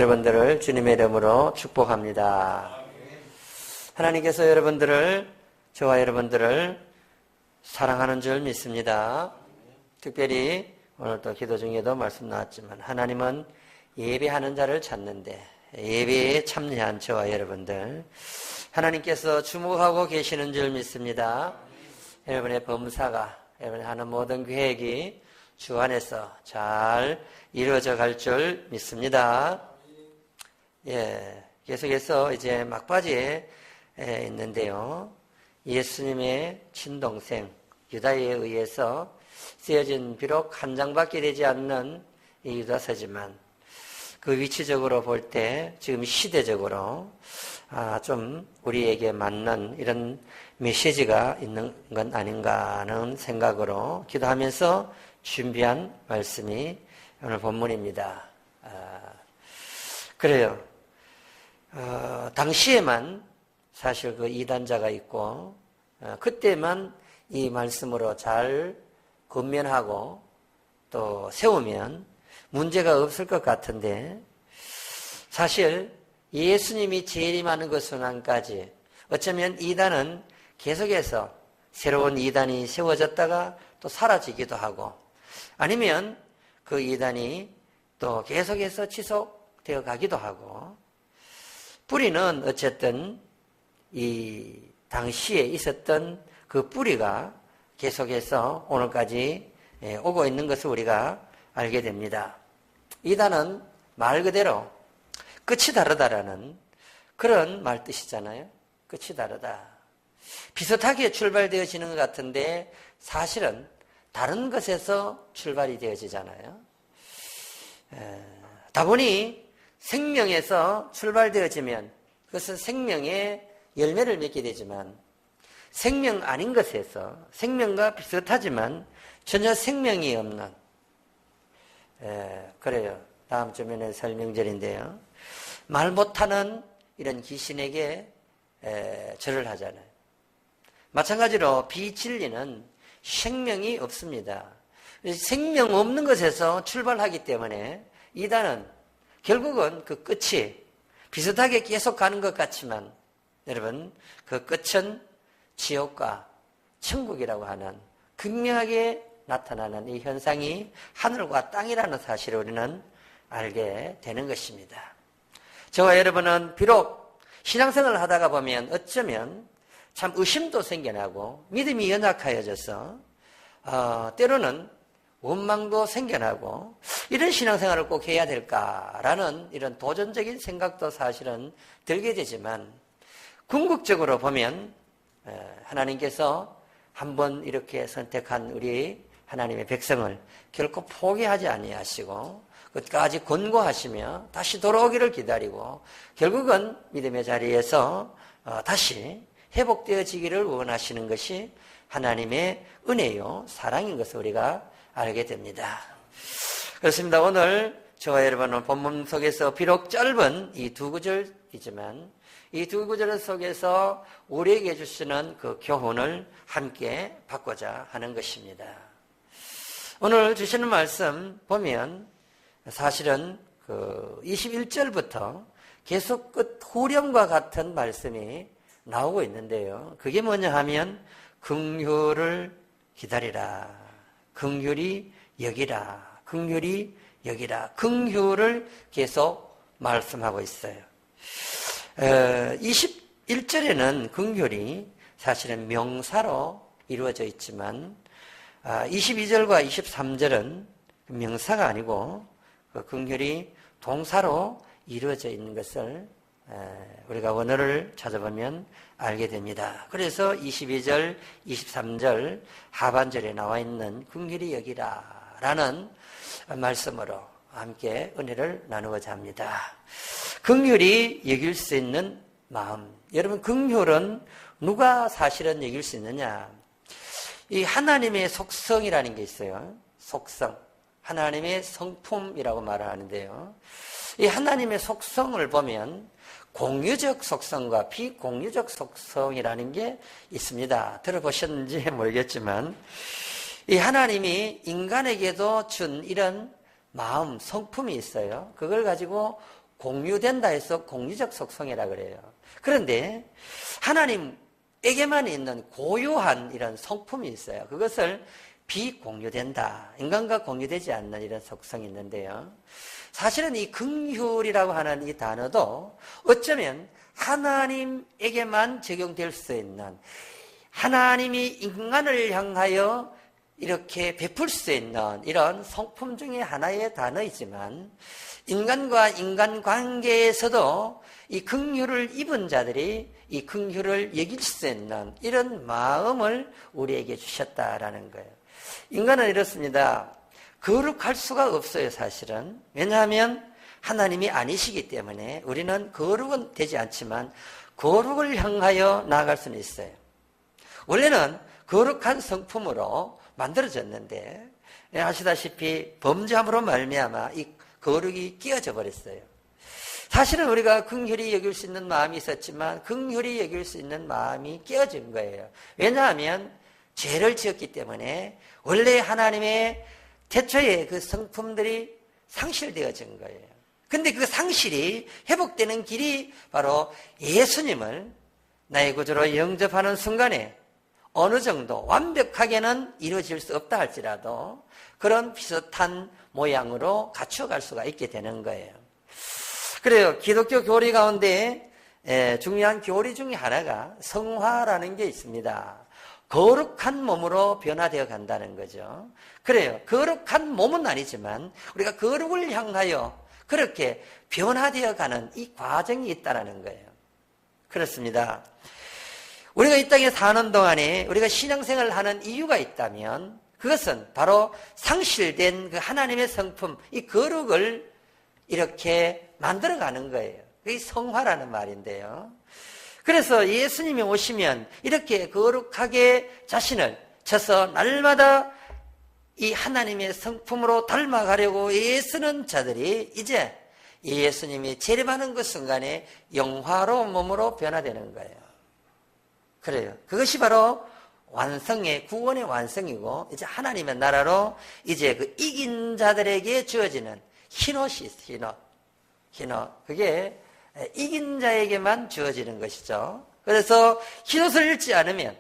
여러분들을 주님의 이름으로 축복합니다. 하나님께서 저와 여러분들을 사랑하는 줄 믿습니다. 특별히 오늘 또 기도 중에도 말씀 나왔지만 하나님은 예배하는 자를 찾는데 예배에 참여한 저와 여러분들 하나님께서 주목하고 계시는 줄 믿습니다. 여러분의 범사가 여러분이 하는 모든 계획이 주 안에서 잘 이루어져 갈 줄 믿습니다. 계속해서 이제 막바지에 있는데요. 예수님의 친동생 유다에 의해서 쓰여진 비록 한 장밖에 되지 않는 이 유다서지만 그 위치적으로 볼 때 지금 시대적으로 좀 우리에게 맞는 이런 메시지가 있는 건 아닌가 하는 생각으로 기도하면서 준비한 말씀이 오늘 본문입니다. 그래요. 당시에만 사실 그 이단자가 있고 그때만 이 말씀으로 잘 권면하고 또 세우면 문제가 없을 것 같은데 사실 예수님이 재림하는 그 순간까지 어쩌면 이단은 계속해서 새로운 이단이 세워졌다가 또 사라지기도 하고 아니면 그 이단이 또 계속해서 지속되어 가기도 하고 뿌리는 어쨌든 이 당시에 있었던 그 뿌리가 계속해서 오늘까지 오고 있는 것을 우리가 알게 됩니다. 이단은 말 그대로 끝이 다르다라는 그런 말 뜻이잖아요. 끝이 다르다. 비슷하게 출발되어지는 것 같은데 사실은 다른 것에서 출발이 되어지잖아요. 다분히 생명에서 출발되어지면 그것은 생명의 열매를 맺게 되지만 생명 아닌 것에서 생명과 비슷하지만 전혀 생명이 없는 그래요. 다음 주면에 설명절인데요. 말 못하는 이런 귀신에게 절을 하잖아요. 마찬가지로 비진리는 생명이 없습니다. 생명 없는 것에서 출발하기 때문에 이단은 결국은 그 끝이 비슷하게 계속 가는 것 같지만 여러분 그 끝은 지옥과 천국이라고 하는 극명하게 나타나는 이 현상이 하늘과 땅이라는 사실을 우리는 알게 되는 것입니다. 저와 여러분은 비록 신앙생활을 하다가 보면 어쩌면 참 의심도 생겨나고 믿음이 연약하여져서 때로는 원망도 생겨나고 이런 신앙생활을 꼭 해야 될까라는 이런 도전적인 생각도 사실은 들게 되지만 궁극적으로 보면 하나님께서 한번 이렇게 선택한 우리 하나님의 백성을 결코 포기하지 아니하시고 끝까지 권고하시며 다시 돌아오기를 기다리고 결국은 믿음의 자리에서 다시 회복되어지기를 원하시는 것이 하나님의 은혜요 사랑인 것을 우리가 알게 됩니다. 그렇습니다. 오늘 저와 여러분은 본문 속에서 비록 짧은 이 두 구절이지만 이 두 구절 속에서 우리에게 주시는 그 교훈을 함께 받고자 하는 것입니다. 오늘 주시는 말씀 보면 사실은 그 21절부터 계속 끝 후렴과 같은 말씀이 나오고 있는데요. 그게 뭐냐 하면 긍휼을 기다리라. 긍휼히 여기라. 긍휼히 여기라. 긍휼을 계속 말씀하고 있어요. 21절에는 긍휼이 사실은 명사로 이루어져 있지만 22절과 23절은 명사가 아니고 그 긍휼이 동사로 이루어져 있는 것을 우리가 원어를 찾아보면 알게 됩니다. 그래서 22절, 23절 하반절에 나와 있는 긍휼히 여기라 라는 말씀으로 함께 은혜를 나누고자 합니다. 긍휼히 여길 수 있는 마음. 여러분 긍휼은 누가 사실은 여길 수 있느냐? 이 하나님의 속성이라는 게 있어요. 속성. 하나님의 성품이라고 말을 하는데요. 이 하나님의 속성을 보면 공유적 속성과 비공유적 속성이라는 게 있습니다. 들어보셨는지 모르겠지만 이 하나님이 인간에게도 준 이런 마음, 성품이 있어요. 그걸 가지고 공유된다 해서 공유적 속성이라 그래요. 그런데 하나님에게만 있는 고유한 이런 성품이 있어요. 그것을 비공유된다. 인간과 공유되지 않는 이런 속성이 있는데요. 사실은 이 긍휼이라고 하는 이 단어도 어쩌면 하나님에게만 적용될 수 있는, 하나님이 인간을 향하여 이렇게 베풀 수 있는 이런 성품 중에 하나의 단어이지만, 인간과 인간 관계에서도 이 긍휼을 입은 자들이 이 긍휼을 여길 수 있는 이런 마음을 우리에게 주셨다라는 거예요. 인간은 이렇습니다. 거룩할 수가 없어요, 사실은. 왜냐하면 하나님이 아니시기 때문에 우리는 거룩은 되지 않지만 거룩을 향하여 나아갈 수는 있어요. 원래는 거룩한 성품으로 만들어졌는데 아시다시피 범죄함으로 말미암아 이 거룩이 끼어져 버렸어요. 사실은 우리가 긍휼히 여길 수 있는 마음이 있었지만 긍휼히 여길 수 있는 마음이 끼어진 거예요. 왜냐하면 죄를 지었기 때문에 원래 하나님의 태초의 그 성품들이 상실되어진 거예요. 근데 그 상실이 회복되는 길이 바로 예수님을 나의 구주로 영접하는 순간에 어느 정도 완벽하게는 이루어질 수 없다 할지라도 그런 비슷한 모양으로 갖춰갈 수가 있게 되는 거예요. 그래요. 기독교 교리 가운데 중요한 교리 중에 하나가 성화라는 게 있습니다. 거룩한 몸으로 변화되어 간다는 거죠. 그래요. 거룩한 몸은 아니지만 우리가 거룩을 향하여 그렇게 변화되어 가는 이 과정이 있다는 거예요. 그렇습니다. 우리가 이 땅에 사는 동안에 우리가 신앙생활을 하는 이유가 있다면 그것은 바로 상실된 그 하나님의 성품, 이 거룩을 이렇게 만들어가는 거예요. 그게 성화라는 말인데요. 그래서 예수님이 오시면 이렇게 거룩하게 자신을 쳐서 날마다 이 하나님의 성품으로 닮아가려고 애쓰는 자들이 이제 예수님이 재림하는 그 순간에 영화로운 몸으로 변화되는 거예요. 그래요. 그것이 바로 완성의, 구원의 완성이고, 이제 하나님의 나라로 이제 그 이긴 자들에게 주어지는 흰옷이 있어요. 흰옷. 그게 이긴 자에게만 주어지는 것이죠. 그래서 흰옷을 입지 않으면,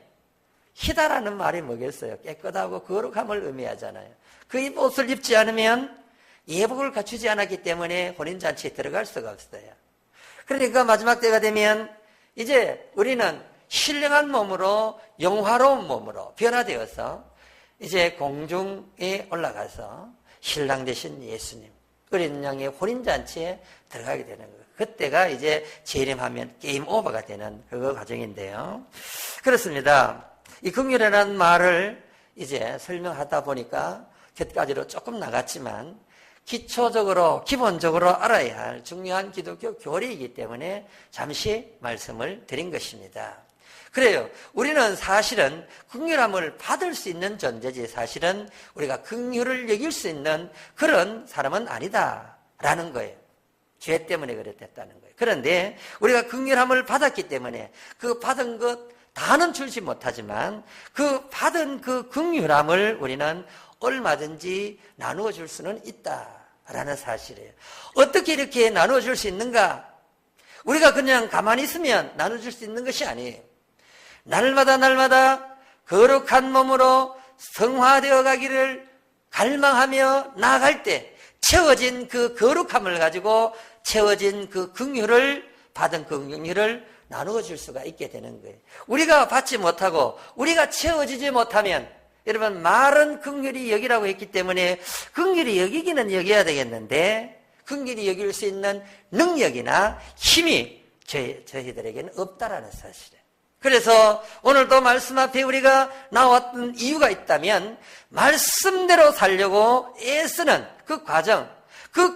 희다라는 말이 뭐겠어요? 깨끗하고 거룩함을 의미하잖아요. 그 옷을 입지 않으면 예복을 갖추지 않았기 때문에 혼인잔치에 들어갈 수가 없어요. 그러니까 마지막 때가 되면 이제 우리는 신령한 몸으로, 영화로운 몸으로 변화되어서 이제 공중에 올라가서 신랑 되신 예수님, 어린 양의 혼인잔치에 들어가게 되는 거예요. 그때가 이제 재림하면 게임 오버가 되는 그 과정인데요. 그렇습니다. 이 긍휼이라는 말을 이제 설명하다 보니까 곁가지로 조금 나갔지만 기초적으로, 기본적으로 알아야 할 중요한 기독교 교리이기 때문에 잠시 말씀을 드린 것입니다. 그래요. 우리는 사실은 긍휼함을 받을 수 있는 존재지 사실은 우리가 긍휼을 여길 수 있는 그런 사람은 아니다라는 거예요. 죄 때문에 그랬다는 거예요. 그런데 우리가 긍휼함을 받았기 때문에 그 받은 것 다는 줄지 못하지만 그 받은 그 긍휼함을 우리는 얼마든지 나누어 줄 수는 있다라는 사실이에요. 어떻게 이렇게 나누어 줄 수 있는가? 우리가 그냥 가만히 있으면 나눠 줄 수 있는 것이 아니에요. 날마다 거룩한 몸으로 성화되어 가기를 갈망하며 나아갈 때 채워진 그 거룩함을 가지고 채워진 그 긍휼을 받은 그 긍휼을 나누어 줄 수가 있게 되는 거예요. 우리가 받지 못하고 우리가 채워지지 못하면 여러분 말은 긍휼히 여기라고 했기 때문에 긍휼히 여기기는 여겨야 되겠는데 긍휼히 여길 수 있는 능력이나 힘이 저희들에게는 없다라는 사실이에요. 그래서 오늘도 말씀 앞에 우리가 나왔던 이유가 있다면 말씀대로 살려고 애쓰는 그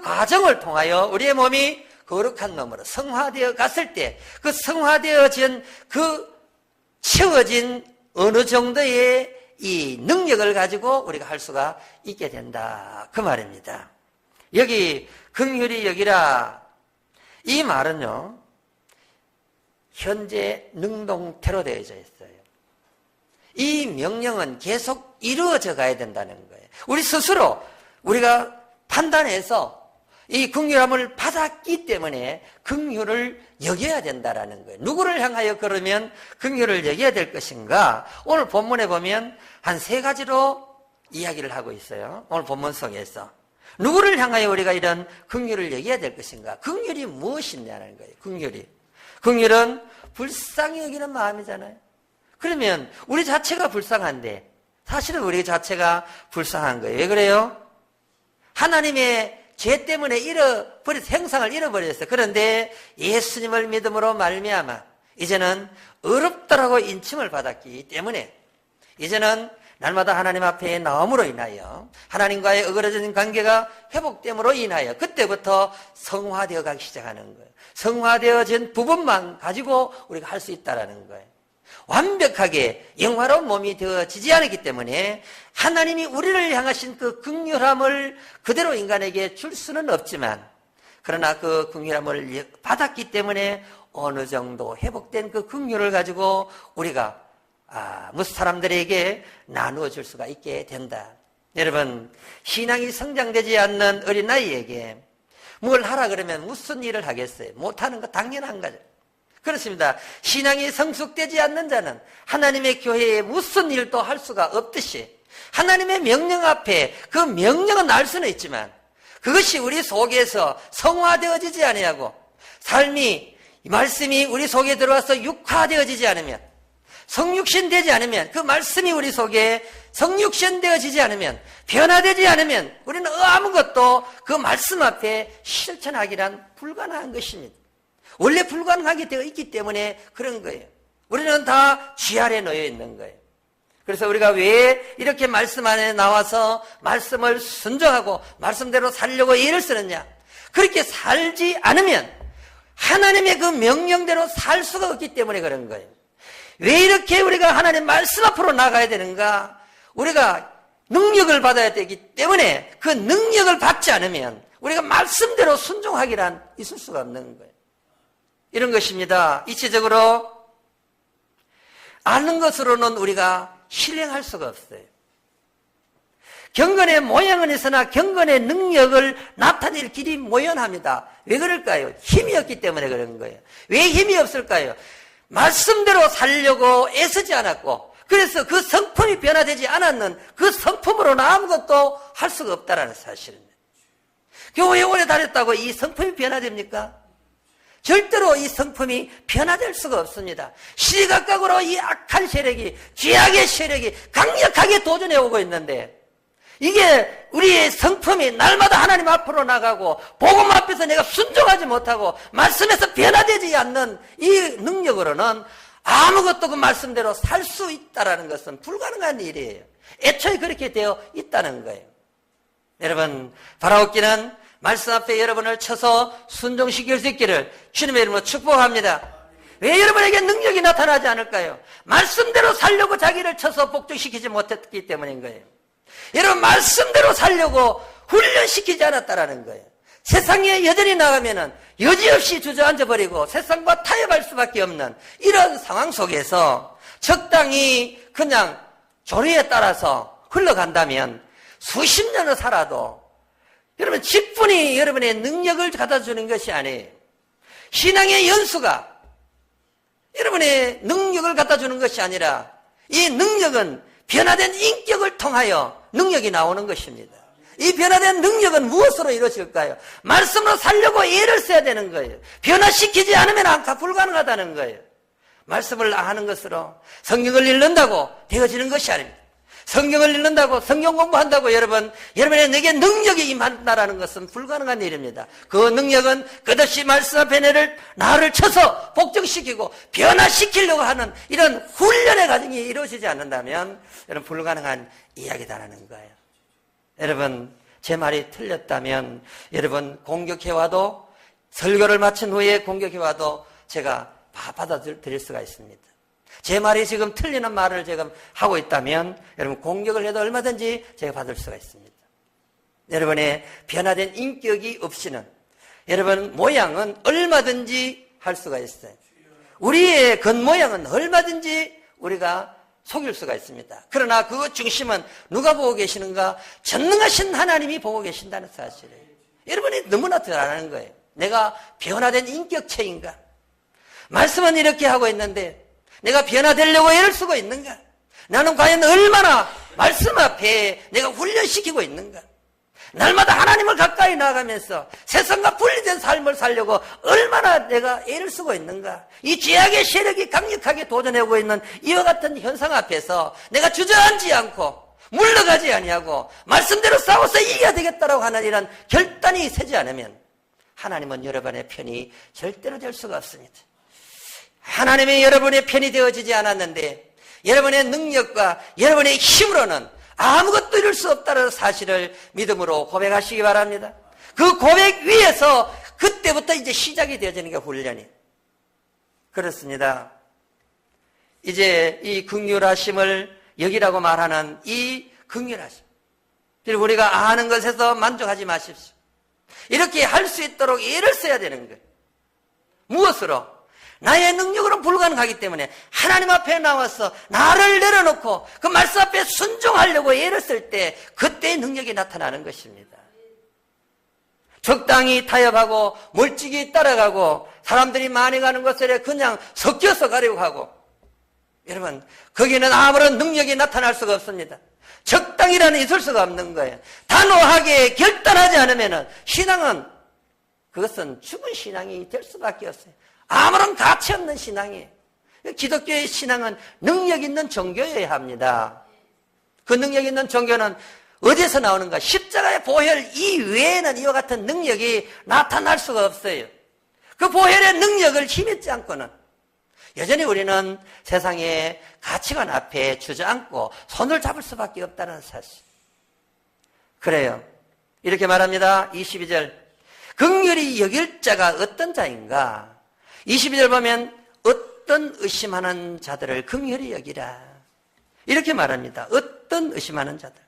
과정을 통하여 우리의 몸이 거룩한 몸으로 성화되어 갔을 때 그 성화되어진 그 채워진 어느 정도의 이 능력을 가지고 우리가 할 수가 있게 된다 그 말입니다. 여기 긍휼히 여기라 이 말은요 현재 능동태로 되어져 있어요. 이 명령은 계속 이루어져 가야 된다는 거예요. 우리 스스로 우리가 판단해서 이 긍휼함을 받았기 때문에 긍휼을 여겨야 된다라는 거예요. 누구를 향하여 그러면 긍휼을 여겨야 될 것인가? 오늘 본문에 보면 한 3가지로 이야기를 하고 있어요. 오늘 본문 속에서. 누구를 향하여 우리가 이런 긍휼을 여겨야 될 것인가? 긍휼이 무엇이냐는 거예요. 긍휼은 불쌍히 여기는 마음이잖아요. 그러면 우리 자체가 불쌍한데 사실은 우리 자체가 불쌍한 거예요. 왜 그래요? 하나님의 죄 때문에 형상을 잃어버렸어요. 그런데 예수님을 믿음으로 말미암아 이제는 어렵다라고 인침을 받았기 때문에 이제는 날마다 하나님 앞에 나옴으로 인하여 하나님과의 어그러진 관계가 회복됨으로 인하여 그때부터 성화되어 가기 시작하는 거예요. 성화되어진 부분만 가지고 우리가 할 수 있다는 거예요. 완벽하게 영화로운 몸이 되어지지 않았기 때문에 하나님이 우리를 향하신 그 긍휼함을 그대로 인간에게 줄 수는 없지만 그러나 그 긍휼함을 받았기 때문에 어느 정도 회복된 그 긍휼을 가지고 우리가 무슨 사람들에게 나누어 줄 수가 있게 된다. 여러분, 신앙이 성장되지 않는 어린아이에게 뭘 하라 그러면 무슨 일을 하겠어요? 못하는 거 당연한 거죠. 그렇습니다. 신앙이 성숙되지 않는 자는 하나님의 교회에 무슨 일도 할 수가 없듯이 하나님의 명령 앞에 그 명령은 알 수는 있지만 그것이 우리 속에서 성화되어지지 아니하고 삶이 말씀이 우리 속에 들어와서 육화되어지지 않으면 성육신되지 않으면 그 말씀이 우리 속에 성육신되어지지 않으면 변화되지 않으면 우리는 아무것도 그 말씀 앞에 실천하기란 불가능한 것입니다. 원래 불가능하게 되어 있기 때문에 그런 거예요. 우리는 다 쥐 아래 놓여 있는 거예요. 그래서 우리가 왜 이렇게 말씀 안에 나와서 말씀을 순종하고 말씀대로 살려고 애를 쓰느냐? 그렇게 살지 않으면 하나님의 그 명령대로 살 수가 없기 때문에 그런 거예요. 왜 이렇게 우리가 하나님 말씀 앞으로 나가야 되는가? 우리가 능력을 받아야 되기 때문에 그 능력을 받지 않으면 우리가 말씀대로 순종하기란 있을 수가 없는 거예요. 이런 것입니다. 이치적으로 아는 것으로는 우리가 실행할 수가 없어요. 경건의 모양은 있으나 경건의 능력을 나타낼 길이 모연합니다. 왜 그럴까요? 힘이 없기 때문에 그런 거예요. 왜 힘이 없을까요? 말씀대로 살려고 애쓰지 않았고 그래서 그 성품이 변화되지 않았는 그 성품으로는 아무것도 할 수가 없다는 사실입니다. 교회 오래 다녔다고 이 성품이 변화됩니까? 절대로 이 성품이 변화될 수가 없습니다. 시각각으로 이 악한 세력이, 죄악의 세력이 강력하게 도전해 오고 있는데 이게 우리의 성품이 날마다 하나님 앞으로 나가고 복음 앞에서 내가 순종하지 못하고 말씀에서 변화되지 않는 이 능력으로는 아무것도 그 말씀대로 살 수 있다는 것은 불가능한 일이에요. 애초에 그렇게 되어 있다는 거예요. 여러분, 바라옵기는 말씀 앞에 여러분을 쳐서 순종시킬 수 있기를 주님의 이름으로 축복합니다. 왜 여러분에게 능력이 나타나지 않을까요? 말씀대로 살려고 자기를 쳐서 복종시키지 못했기 때문인 거예요. 여러분, 말씀대로 살려고 훈련시키지 않았다라는 거예요. 세상에 여전히 나가면은 여지없이 주저앉아 버리고 세상과 타협할 수밖에 없는 이런 상황 속에서 적당히 그냥 조리에 따라서 흘러간다면 수십 년을 살아도 여러분, 직분이 여러분의 능력을 갖다 주는 것이 아니에요. 신앙의 연수가 여러분의 능력을 갖다 주는 것이 아니라 이 능력은 변화된 인격을 통하여 능력이 나오는 것입니다. 이 변화된 능력은 무엇으로 이루어질까요? 말씀으로 살려고 애를 써야 되는 거예요. 변화시키지 않으면 불가능하다는 거예요. 말씀을 아는 것으로 성경을 읽는다고 되어지는 것이 아닙니다. 성경을 읽는다고 성경 공부한다고 여러분의 내게 능력이 임한다라는 것은 불가능한 일입니다. 그 능력은 끝없이 말씀 앞에 나를 쳐서 복종시키고 변화시키려고 하는 이런 훈련의 과정이 이루어지지 않는다면 여러분 불가능한 이야기다라는 거예요. 여러분, 제 말이 틀렸다면 여러분 공격해와도 설교를 마친 후에 공격해와도 제가 받아들일 수가 있습니다. 제 말이 지금 틀리는 말을 제가 하고 있다면 여러분 공격을 해도 얼마든지 제가 받을 수가 있습니다. 여러분의 변화된 인격이 없이는 여러분 모양은 얼마든지 할 수가 있어요. 우리의 겉모양은 얼마든지 우리가 속일 수가 있습니다. 그러나 그 중심은 누가 보고 계시는가? 전능하신 하나님이 보고 계신다는 사실이에요. 여러분이 너무나 잘 아는 거예요. 내가 변화된 인격체인가? 말씀은 이렇게 하고 있는데 내가 변화되려고 애를 쓰고 있는가? 나는 과연 얼마나 말씀 앞에 내가 훈련시키고 있는가? 날마다 하나님을 가까이 나아가면서 세상과 분리된 삶을 살려고 얼마나 내가 애를 쓰고 있는가? 이 죄악의 세력이 강력하게 도전하고 있는 이와 같은 현상 앞에서 내가 주저앉지 않고 물러가지 아니하고 말씀대로 싸워서 이겨야 되겠다라고 하는 이런 결단이 서지 않으면 하나님은 여러분의 편이 절대로 될 수가 없습니다. 하나님이 여러분의 편이 되어지지 않았는데 여러분의 능력과 여러분의 힘으로는 아무것도 이룰 수 없다는 사실을 믿음으로 고백하시기 바랍니다. 그 고백 위에서 그때부터 이제 시작이 되어지는 게 훈련이. 그렇습니다. 이제 이 긍휼하심을 여기라고 말하는 이 긍휼하심. 그리고 우리가 아는 것에서 만족하지 마십시오. 이렇게 할 수 있도록 애를 써야 되는 거예요. 무엇으로? 나의 능력으로는 불가능하기 때문에 하나님 앞에 나와서 나를 내려놓고 그 말씀 앞에 순종하려고 애를 쓸 때 그때의 능력이 나타나는 것입니다. 적당히 타협하고 멀찍이 따라가고 사람들이 많이 가는 곳에 그냥 섞여서 가려고 하고 여러분 거기는 아무런 능력이 나타날 수가 없습니다. 적당이라는 있을 수가 없는 거예요. 단호하게 결단하지 않으면 신앙은 그것은 죽은 신앙이 될 수밖에 없어요. 아무런 가치 없는 신앙이에요. 기독교의 신앙은 능력 있는 종교여야 합니다. 그 능력 있는 종교는 어디서 나오는가? 십자가의 보혈 이외에는 이와 같은 능력이 나타날 수가 없어요. 그 보혈의 능력을 힘입지 않고는 여전히 우리는 세상의 가치관 앞에 주저앉고 손을 잡을 수밖에 없다는 사실. 그래요. 이렇게 말합니다. 22절. 긍휼히 여길 자가 어떤 자인가? 22절 보면 어떤 의심하는 자들을 긍휼히 여기라. 이렇게 말합니다. 어떤 의심하는 자들.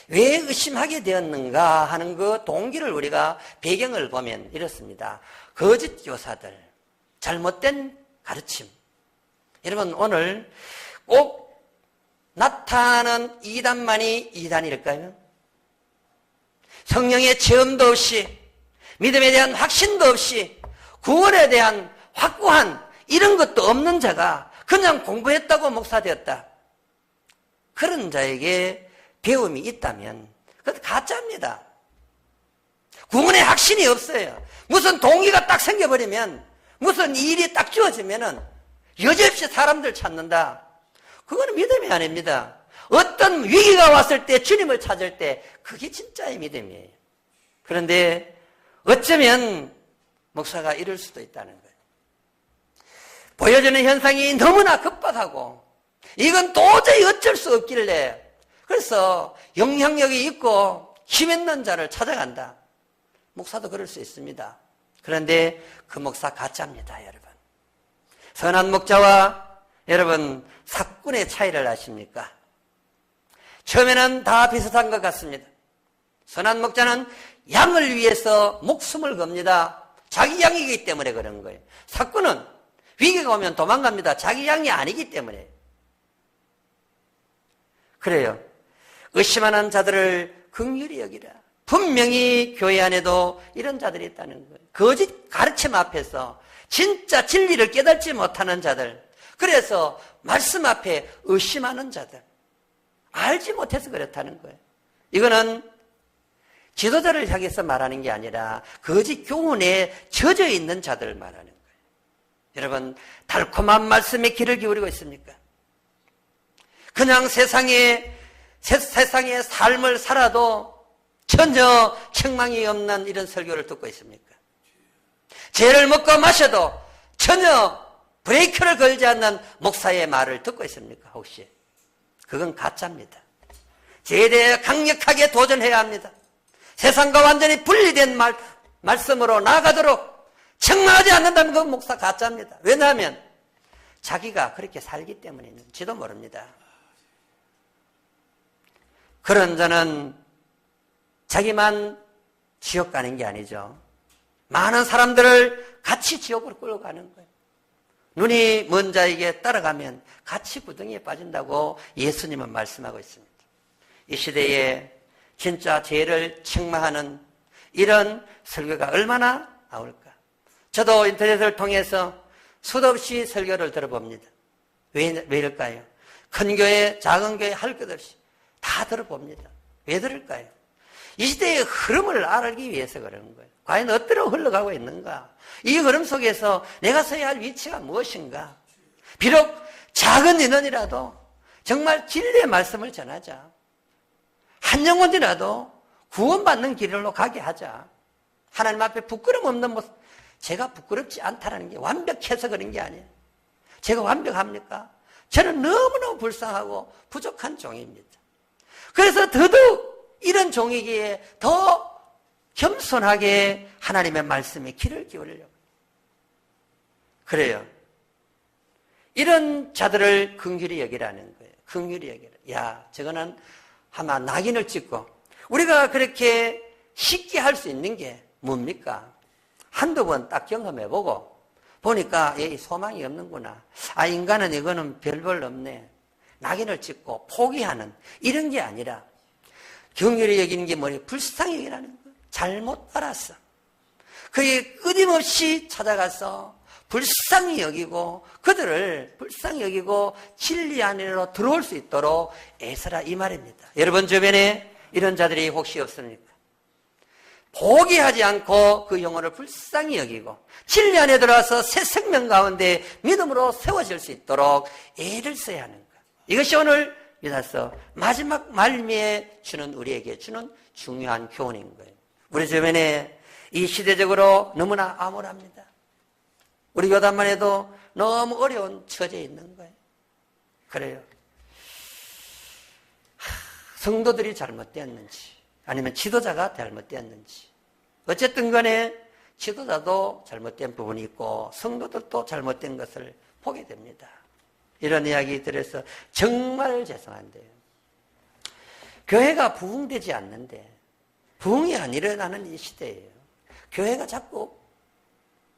왜 의심하게 되었는가 하는 그 동기를 우리가 배경을 보면 이렇습니다. 거짓 교사들, 잘못된 가르침. 여러분 오늘 꼭 나타나는 이단만이 이단일까요? 성령의 체험도 없이 믿음에 대한 확신도 없이 구원에 대한 확고한 이런 것도 없는 자가 그냥 공부했다고 목사 되었다. 그런 자에게 배움이 있다면 그것도 가짜입니다. 구원의 확신이 없어요. 무슨 동기가 딱 생겨버리면 무슨 일이 딱 주어지면은 여지없이 사람들 찾는다. 그거는 믿음이 아닙니다. 어떤 위기가 왔을 때 주님을 찾을 때 그게 진짜의 믿음이에요. 그런데 어쩌면 목사가 이럴 수도 있다는 거예요. 보여지는 현상이 너무나 급박하고 이건 도저히 어쩔 수 없길래 그래서 영향력이 있고 힘 있는 자를 찾아간다. 목사도 그럴 수 있습니다. 그런데 그 목사 가짜입니다, 여러분. 선한 목자와 여러분 사꾼의 차이를 아십니까? 처음에는 다 비슷한 것 같습니다. 선한 목자는 양을 위해서 목숨을 겁니다. 자기 양이기 때문에 그런 거예요. 사꾼은 위기가 오면 도망갑니다. 자기 양이 아니기 때문에. 그래요. 의심하는 자들을 긍휼히 여기라. 분명히 교회 안에도 이런 자들이 있다는 거예요. 거짓 가르침 앞에서 진짜 진리를 깨닫지 못하는 자들. 그래서 말씀 앞에 의심하는 자들. 알지 못해서 그렇다는 거예요. 이거는 지도자를 향해서 말하는 게 아니라 거짓 교훈에 젖어 있는 자들을 말하는 거예요. 여러분, 달콤한 말씀에 귀를 기울이고 있습니까? 그냥 세상의 삶을 살아도 전혀 책망이 없는 이런 설교를 듣고 있습니까? 죄를 먹고 마셔도 전혀 브레이크를 걸지 않는 목사의 말을 듣고 있습니까? 혹시? 그건 가짜입니다. 죄에 대해 강력하게 도전해야 합니다. 세상과 완전히 분리된 말씀으로 나아가도록 책망하지 않는다면 그건 목사 가짜입니다. 왜냐하면 자기가 그렇게 살기 때문인지도 모릅니다. 그런 자는 자기만 지옥 가는 게 아니죠. 많은 사람들을 같이 지옥으로 끌고 가는 거예요. 눈이 먼 자에게 따라가면 같이 구덩이에 빠진다고 예수님은 말씀하고 있습니다. 이 시대에 진짜 죄를 책망하는 이런 설교가 얼마나 나올까? 저도 인터넷을 통해서 수도 없이 설교를 들어봅니다. 왜 이럴까요? 큰 교회, 작은 교회 할 것 없이 다 들어봅니다. 왜 들을까요? 이 시대의 흐름을 알기 위해서 그러는 거예요. 과연 어디로 흘러가고 있는가? 이 흐름 속에서 내가 서야 할 위치가 무엇인가? 비록 작은 인원이라도 정말 진리의 말씀을 전하자. 한 영혼이라도 구원받는 길로 가게 하자. 하나님 앞에 부끄럼 없는 모습. 제가 부끄럽지 않다는 게 완벽해서 그런 게 아니에요. 제가 완벽합니까? 저는 너무너무 불쌍하고 부족한 종입니다. 그래서 더더욱 이런 종이기에 더 겸손하게 하나님의 말씀에 귀를 기울이려고. 그래요. 이런 자들을 긍휼히 여기라는 거예요. 긍휼히 여기라. 야, 저거는 아마 낙인을 찍고 우리가 그렇게 쉽게 할 수 있는 게 뭡니까? 한두 번 딱 경험해보고 보니까 소망이 없는구나. 아, 인간은 이거는 별볼 없네. 낙인을 찍고 포기하는 이런 게 아니라 긍휼히 여기는 게 뭐냐? 불쌍히 여기라는 거예요. 잘못 알았어. 그게 끊임없이 찾아가서 불쌍히 여기고 그들을 불쌍히 여기고 진리 안으로 들어올 수 있도록 애쓰라 이 말입니다. 여러분 주변에 이런 자들이 혹시 없습니까? 포기하지 않고 그 영혼을 불쌍히 여기고 진리 안에 들어와서 새 생명 가운데 믿음으로 세워질 수 있도록 애를 써야 하는 것. 이것이 오늘 유다서 마지막 말미에 주는 우리에게 주는 중요한 교훈인 거예요. 우리 주변에 이 시대적으로 너무나 암울합니다. 우리 교단만 해도 너무 어려운 처지에 있는 거예요. 그래요. 성도들이 잘못되었는지 아니면 지도자가 잘못되었는지 어쨌든 간에 지도자도 잘못된 부분이 있고 성도들도 잘못된 것을 보게 됩니다. 이런 이야기 들어서 정말 죄송한데요. 교회가 부흥되지 않는데 부흥이 안 일어나는 이 시대예요. 교회가 자꾸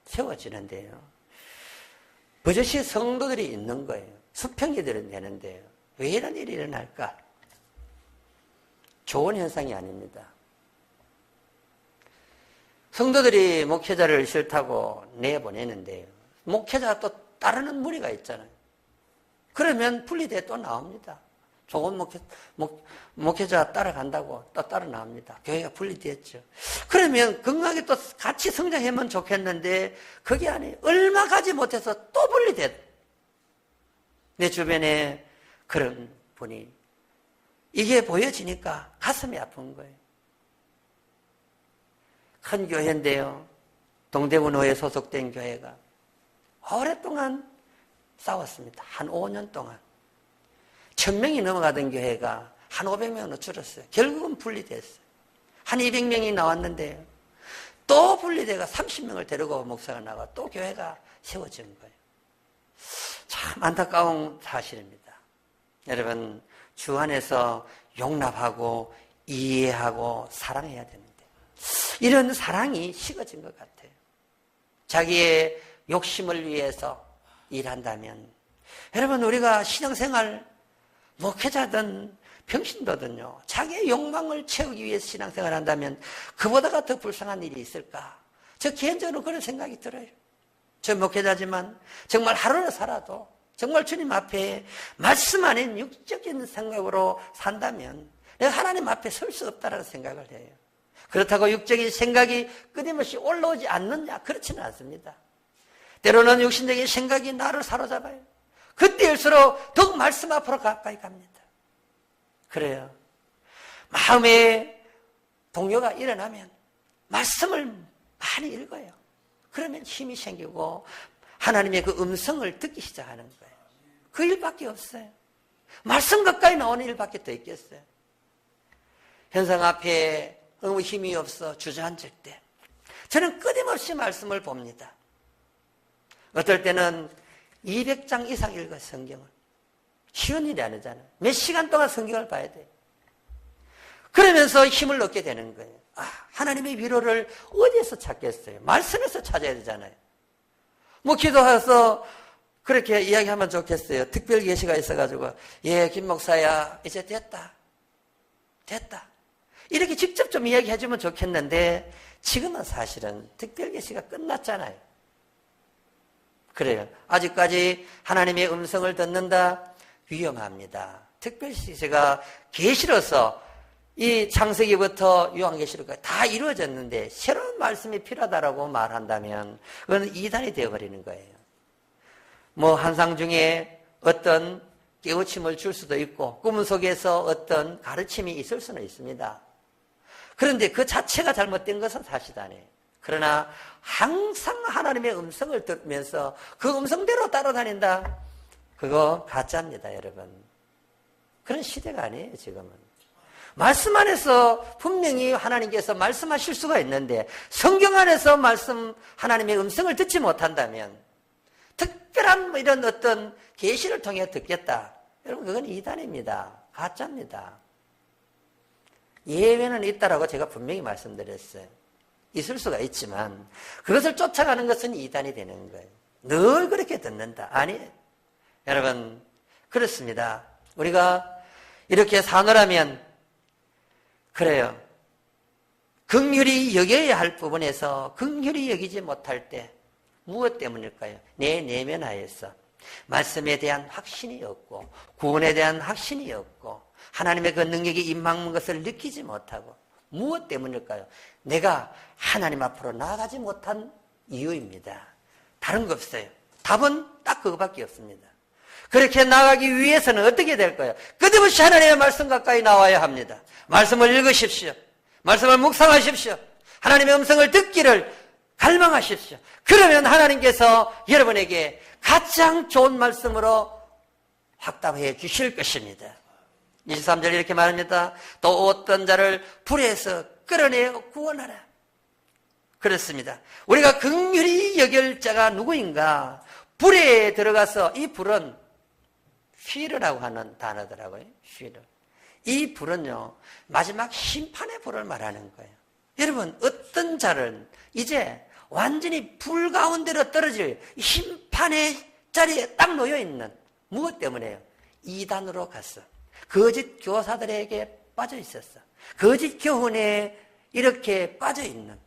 세워지는데요. 버젓이 성도들이 있는 거예요. 수평이 되는데요. 왜 이런 일이 일어날까? 좋은 현상이 아닙니다. 성도들이 목회자를 싫다고 내보내는데요. 목회자가 또 따르는 무리가 있잖아요. 그러면 분리돼 또 나옵니다. 좋은 목회자 따라간다고 또 따라 나옵니다. 교회가 분리됐죠. 그러면 건강하게 또 같이 성장하면 좋겠는데 그게 아니에요. 얼마 가지 못해서 또 분리됐. 내 주변에 그런 분이 이게 보여지니까 가슴이 아픈 거예요. 큰 교회인데요. 동대문호에 소속된 교회가 오랫동안 싸웠습니다. 한 5년 동안. 1000명이 넘어가던 교회가 한 500명으로 줄었어요. 결국은 분리됐어요. 한 200명이 나왔는데요. 또 분리돼가 30명을 데리고 목사가 나와 또 교회가 세워진 거예요. 참 안타까운 사실입니다. 여러분, 주 안에서 용납하고 이해하고 사랑해야 되는데 이런 사랑이 식어진 것 같아요. 자기의 욕심을 위해서 일한다면 여러분 우리가 신앙생활 목회자든 병신도든요. 자기의 욕망을 채우기 위해서 신앙생활을 한다면 그보다가 더 불쌍한 일이 있을까? 저 개인적으로 그런 생각이 들어요. 저 목회자지만 정말 하루를 살아도 정말 주님 앞에 말씀 아닌 육적인 생각으로 산다면 내가 하나님 앞에 설 수 없다라는 생각을 해요. 그렇다고 육적인 생각이 끊임없이 올라오지 않느냐? 그렇지는 않습니다. 때로는 육신적인 생각이 나를 사로잡아요. 그때일수록 더욱 말씀 앞으로 가까이 갑니다. 그래요. 마음에 동요가 일어나면 말씀을 많이 읽어요. 그러면 힘이 생기고 하나님의 그 음성을 듣기 시작하는 거예요. 그 일밖에 없어요. 말씀 가까이 나오는 일밖에 더 있겠어요. 현상 앞에 너무 힘이 없어 주저앉을 때 저는 끊임없이 말씀을 봅니다. 어떨 때는 200장 이상 읽어 성경을. 쉬운 일이 아니잖아요. 몇 시간 동안 성경을 봐야 돼요. 그러면서 힘을 얻게 되는 거예요. 아, 하나님의 위로를 어디에서 찾겠어요? 말씀에서 찾아야 되잖아요. 뭐 기도해서 그렇게 이야기하면 좋겠어요. 특별 계시가 있어가지고 김 목사야 이제 됐다. 이렇게 직접 좀 이야기해 주면 좋겠는데 지금은 사실은 특별계시가 끝났잖아요. 그래요. 아직까지 하나님의 음성을 듣는다? 위험합니다. 특별계시가 계시로서 이 창세기부터 요한계시록까지 다 이루어졌는데 새로운 말씀이 필요하다라고 말한다면 그건 이단이 되어버리는 거예요. 뭐 환상 중에 어떤 깨우침을 줄 수도 있고 꿈 속에서 어떤 가르침이 있을 수는 있습니다. 그런데 그 자체가 잘못된 것은 사실 아니에요. 그러나 항상 하나님의 음성을 들으면서 그 음성대로 따라다닌다? 그거 가짜입니다, 여러분. 그런 시대가 아니에요, 지금은. 말씀 안에서 분명히 하나님께서 말씀하실 수가 있는데 성경 안에서 하나님의 음성을 듣지 못한다면 특별한 이런 어떤 계시를 통해 듣겠다. 여러분, 그건 이단입니다. 가짜입니다. 예외는 있다라고 제가 분명히 말씀드렸어요. 있을 수가 있지만 그것을 쫓아가는 것은 이단이 되는 거예요. 늘 그렇게 듣는다. 아니에요. 여러분, 그렇습니다. 우리가 이렇게 사노라면 그래요. 긍휼히 여겨야 할 부분에서 긍휼히 여기지 못할 때 무엇 때문일까요? 내 내면 하에서 말씀에 대한 확신이 없고 구원에 대한 확신이 없고 하나님의 그 능력이 임하는 것을 느끼지 못하고 무엇 때문일까요? 내가 하나님 앞으로 나아가지 못한 이유입니다. 다른 거 없어요. 답은 딱 그거밖에 없습니다. 그렇게 나아가기 위해서는 어떻게 될까요? 끊임없이 하나님의 말씀 가까이 나와야 합니다. 말씀을 읽으십시오. 말씀을 묵상하십시오. 하나님의 음성을 듣기를 갈망하십시오. 그러면 하나님께서 여러분에게 가장 좋은 말씀으로 확답해 주실 것입니다. 23절 이렇게 말합니다. 또 어떤 자를 불에서 끌어내어 구원하라. 그렇습니다. 우리가 긍휼히 여길 자가 누구인가? 불에 들어가서 이 불은 휘르라고 하는 단어더라고요. 휘르. 이 불은요, 마지막 심판의 불을 말하는 거예요. 여러분, 어떤 자는 이제 완전히 불 가운데로 떨어질 심판의 자리에 딱 놓여있는, 무엇 때문에요? 이단으로 갔어. 거짓 교사들에게 빠져 있었어. 거짓 교훈에 이렇게 빠져 있는.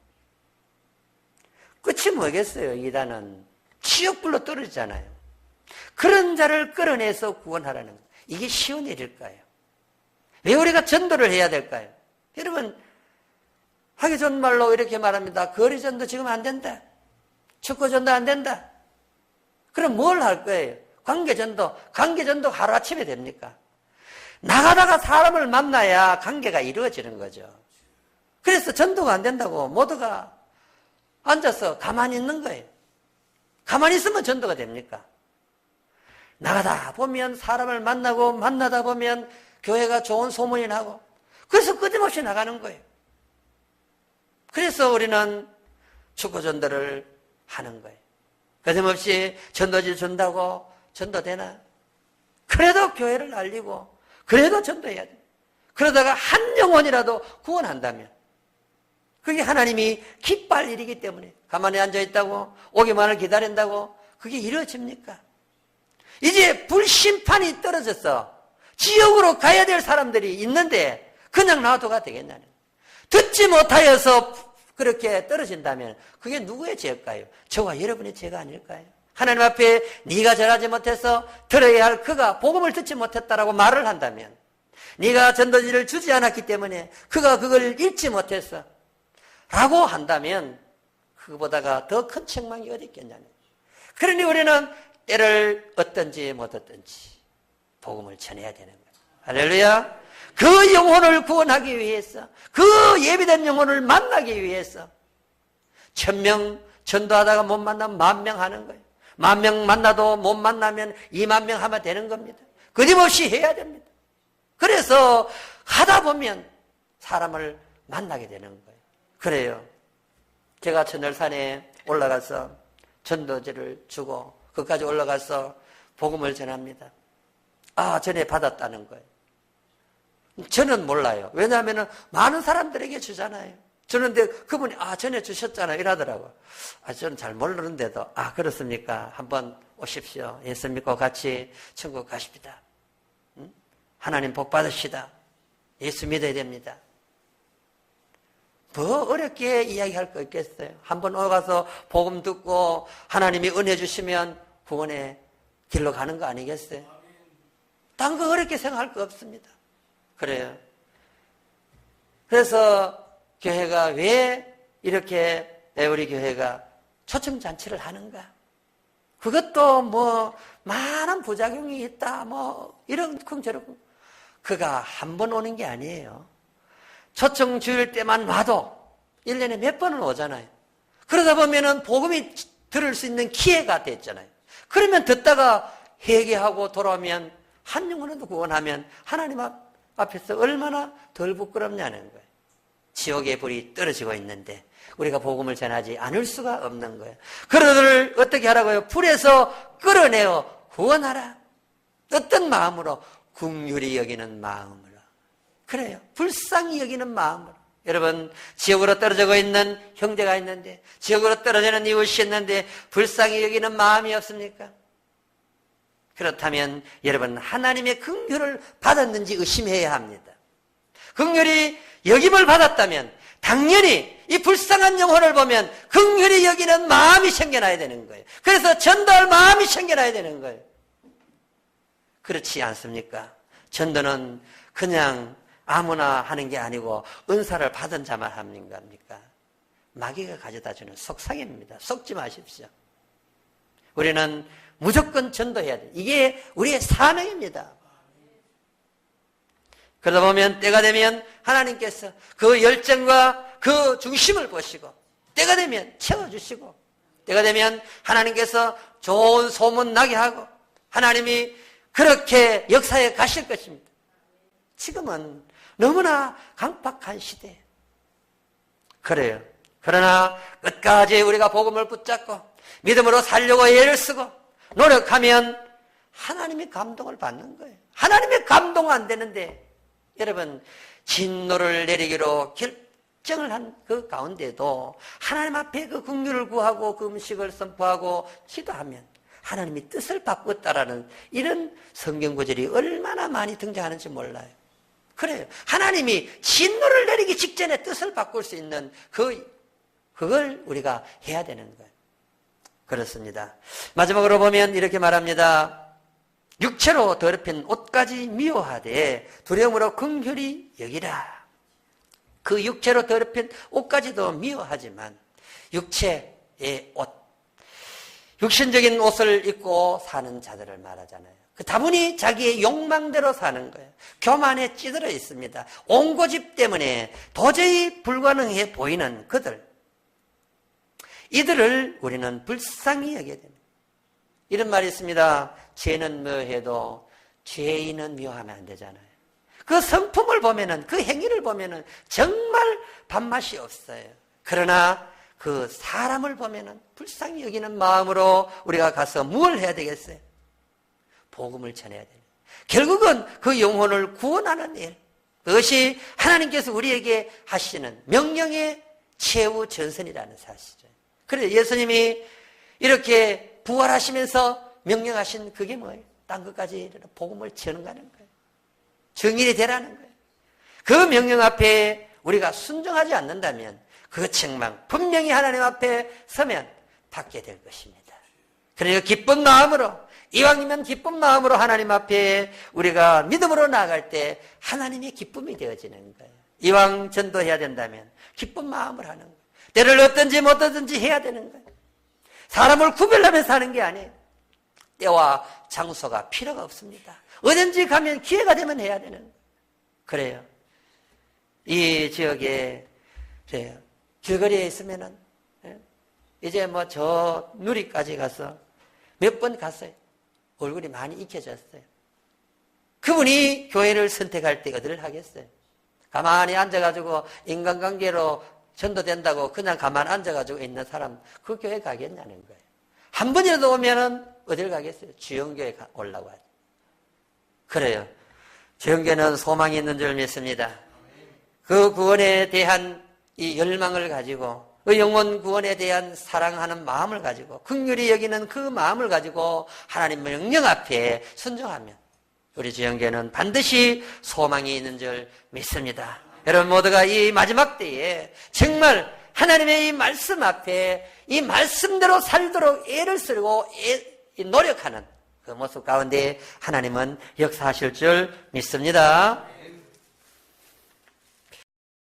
끝이 뭐겠어요? 이단은 지옥불로 떨어지잖아요. 그런 자를 끌어내서 구원하라는 거예요. 이게 쉬운 일일까요? 왜 우리가 전도를 해야 될까요? 여러분, 하기 좋은 말로 이렇게 말합니다. 거리 전도 지금 안 된다. 축구 전도 안 된다. 그럼 뭘 할 거예요? 관계 전도 하루아침에 됩니까? 나가다가 사람을 만나야 관계가 이루어지는 거죠. 그래서 전도가 안 된다고 모두가 앉아서 가만히 있는 거예요. 가만히 있으면 전도가 됩니까? 나가다 보면 사람을 만나다 보면 교회가 좋은 소문이 나고 그래서 끊임없이 나가는 거예요. 그래서 우리는 축구 전도를 하는 거예요. 끊임없이 전도지 준다고 전도되나? 그래도 교회를 알리고 그래도 전도해야 돼. 그러다가 한 영혼이라도 구원한다면 그게 하나님이 기뻐할 일이기 때문에 가만히 앉아있다고 오기만을 기다린다고 그게 이루어집니까? 이제 불심판이 떨어져서 지옥으로 가야 될 사람들이 있는데 그냥 놔둬가 되겠냐는. 듣지 못하여서 그렇게 떨어진다면 그게 누구의 죄일까요? 저와 여러분의 죄가 아닐까요? 하나님 앞에 네가 절하지 못해서 들어야 할 그가 복음을 듣지 못했다라고 말을 한다면 네가 전도지를 주지 않았기 때문에 그가 그걸 읽지 못했어 라고 한다면 그보다가 더 큰 책망이 어디 있겠냐는. 그러니 우리는 때를 얻든지 못 얻든지 복음을 전해야 되는 거예요. 할렐루야. 그 영혼을 구원하기 위해서 그 예비된 영혼을 만나기 위해서 1000명 전도하다가 못 만나면 10,000명 하는 거예요. 10,000명 만나도 못 만나면 20,000명 하면 되는 겁니다. 끊임없이 해야 됩니다. 그래서 하다 보면 사람을 만나게 되는 거예요. 그래요. 제가 천을산에 올라가서 전도지를 주고 거기까지 올라가서 복음을 전합니다. 전에 받았다는 거예요. 저는 몰라요. 왜냐하면 많은 사람들에게 주잖아요. 주는데 그분이 전에 주셨잖아요 이러더라고요. 저는 잘 모르는데도 그렇습니까? 한번 오십시오. 예수 믿고 같이 천국 가십니다. 하나님 복 받으시다. 예수 믿어야 됩니다. 더 어렵게 이야기할 거 있겠어요? 한번 오가서 복음 듣고 하나님이 은혜 주시면 구원의 길로 가는 거 아니겠어요? 딴 거 어렵게 생각할 거 없습니다. 그래요. 그래서 교회가 왜 이렇게 우리 교회가 초청잔치를 하는가? 그것도 뭐 많은 부작용이 있다 이런 저런 그가 한 번 오는 게 아니에요. 초청 주일 때만 와도 1년에 몇 번은 오잖아요. 그러다 보면은 복음이 들을 수 있는 기회가 됐잖아요. 그러면 듣다가 회개하고 돌아오면 한 영혼도 구원하면 하나님 앞에서 얼마나 덜 부끄럽냐는 거예요. 지옥의 불이 떨어지고 있는데 우리가 복음을 전하지 않을 수가 없는 거예요. 그들을 어떻게 하라고요? 불에서 끌어내어 구원하라. 어떤 마음으로? 긍휼히 여기는 마음으로. 그래요. 불쌍히 여기는 마음으로. 여러분, 지옥으로 떨어지고 있는 형제가 있는데, 지옥으로 떨어지는 이웃이 있는데 불쌍히 여기는 마음이 없습니까? 그렇다면 여러분, 하나님의 긍휼을 받았는지 의심해야 합니다. 긍휼히 여김을 받았다면 당연히 이 불쌍한 영혼을 보면 긍휼히 여기는 마음이 생겨나야 되는 거예요. 그래서 전도할 마음이 생겨나야 되는 거예요. 그렇지 않습니까? 전도는 그냥 아무나 하는 게 아니고 은사를 받은 자만 하는 겁니까? 마귀가 가져다주는 속삭임입니다. 속지 마십시오. 우리는 무조건 전도해야 돼. 이게 우리의 사명입니다. 그러다 보면 때가 되면 하나님께서 그 열정과 그 중심을 보시고 때가 되면 채워주시고 때가 되면 하나님께서 좋은 소문 나게 하고 하나님이 그렇게 역사에 가실 것입니다. 지금은 너무나 강박한 시대예요. 그래요. 그러나 끝까지 우리가 복음을 붙잡고 믿음으로 살려고 애를 쓰고 노력하면 하나님의 감동을 받는 거예요. 하나님의 감동 안 되는데 여러분 진노를 내리기로 결정을 한 그 가운데도 하나님 앞에 그 긍휼을 구하고 그 음식을 선포하고 기도하면 하나님이 뜻을 바꿨다라는 이런 성경 구절이 얼마나 많이 등장하는지 몰라요. 그래요. 하나님이 진노를 내리기 직전에 뜻을 바꿀 수 있는 그걸 우리가 해야 되는 거예요. 그렇습니다. 마지막으로 보면 이렇게 말합니다. 육체로 더럽힌 옷까지 미워하되 두려움으로 긍휼히 여기라. 그 육체로 더럽힌 옷까지도 미워하지만 육체의 옷, 육신적인 옷을 입고 사는 자들을 말하잖아요. 그 다분히 자기의 욕망대로 사는 거예요. 교만에 찌들어 있습니다. 옹고집 때문에 도저히 불가능해 보이는 그들, 이들을 우리는 불쌍히 여겨야 됩니다. 이런 말이 있습니다. 죄는 묘해도 죄인은 묘하면 안 되잖아요. 그 성품을 보면은, 그 행위를 보면은 정말 밥맛이 없어요. 그러나 그 사람을 보면은 불쌍히 여기는 마음으로 우리가 가서 무엇을 해야 되겠어요? 복음을 전해야 돼요. 결국은 그 영혼을 구원하는 일, 그것이 하나님께서 우리에게 하시는 명령의 최후 전선이라는 사실이죠. 그래서 예수님이 이렇게 부활하시면서 명령하신 그게 뭐예요? 딴 것까지 복음을 전하는 거예요. 증인이 되라는 거예요. 그 명령 앞에 우리가 순종하지 않는다면 그 책망 분명히 하나님 앞에 서면 받게 될 것입니다. 그러니까 기쁜 마음으로, 이왕이면 기쁜 마음으로 하나님 앞에 우리가 믿음으로 나아갈 때 하나님의 기쁨이 되어지는 거예요. 이왕 전도해야 된다면 기쁜 마음을 하는 거예요. 때를 얻든지 못 얻든지 해야 되는 거예요. 사람을 구별하면서 하는 게 아니에요. 때와 장소가 필요가 없습니다. 어딘지 가면 기회가 되면 해야 되는 거예요. 그래요. 이 지역에 그래요. 길거리에 있으면은 이제 뭐 저 누리까지 가서 몇 번 갔어요. 얼굴이 많이 익혀졌어요. 그분이 교회를 선택할 때 어디를 하겠어요? 가만히 앉아가지고 인간관계로 전도된다고 그냥 가만히 앉아가지고 있는 사람 그 교회 가겠냐는 거예요. 한 번이라도 오면은 어딜 가겠어요? 주영교회 올라와요. 그래요. 주영교회는 소망이 있는 줄 믿습니다. 그 구원에 대한 이 열망을 가지고 그 영혼 구원에 대한 사랑하는 마음을 가지고 긍휼히 여기는 그 마음을 가지고 하나님 명령 앞에 순종하면 우리 주영교회는 반드시 소망이 있는 줄 믿습니다. 여러분 모두가 이 마지막 때에 정말 하나님의 이 말씀 앞에 이 말씀대로 살도록 애를 쓰고 노력하는 그 모습 가운데 하나님은 역사하실 줄 믿습니다.